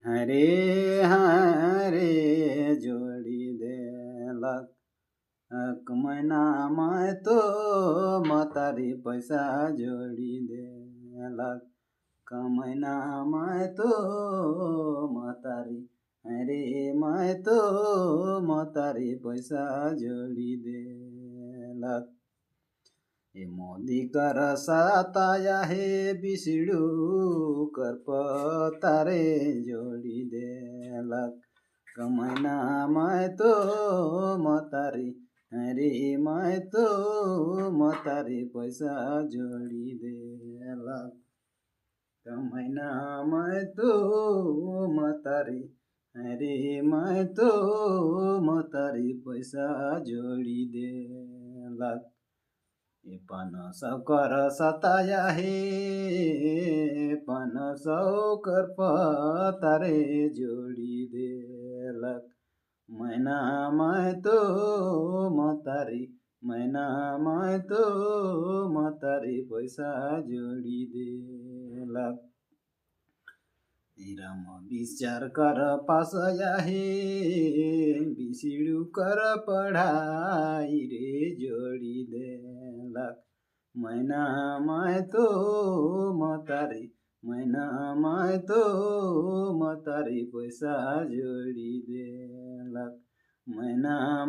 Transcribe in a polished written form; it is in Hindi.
हरे हरे जोडी देलक महिनामा तो मतारी पैसा जोडी देलक महिनामा तो मतारी हरे मैं तो मतारी पैसा जोडी देलक ए मोदी कर साताया हे बिसिडु कर पतारे जोडी देलक कमैना मैं तो मतारी हरे मैं तो मतारी पैसा जोडी देलक कमैना मैं तो मतारी हरे मैं तो मतारी पैसा जोडी देलक पनस कर सताया हे पनस कर पतारे जोडी देलक मैना मैं तो मतारी मैना मैं तो मतारी पैसा जोडी देलक राम विचार कर पासया हे बिसिडु कर पढाई रे जोडी देलक मैना मैं तो मतारी मैना मैं तो मतारी पैसा जोडी देलक मैना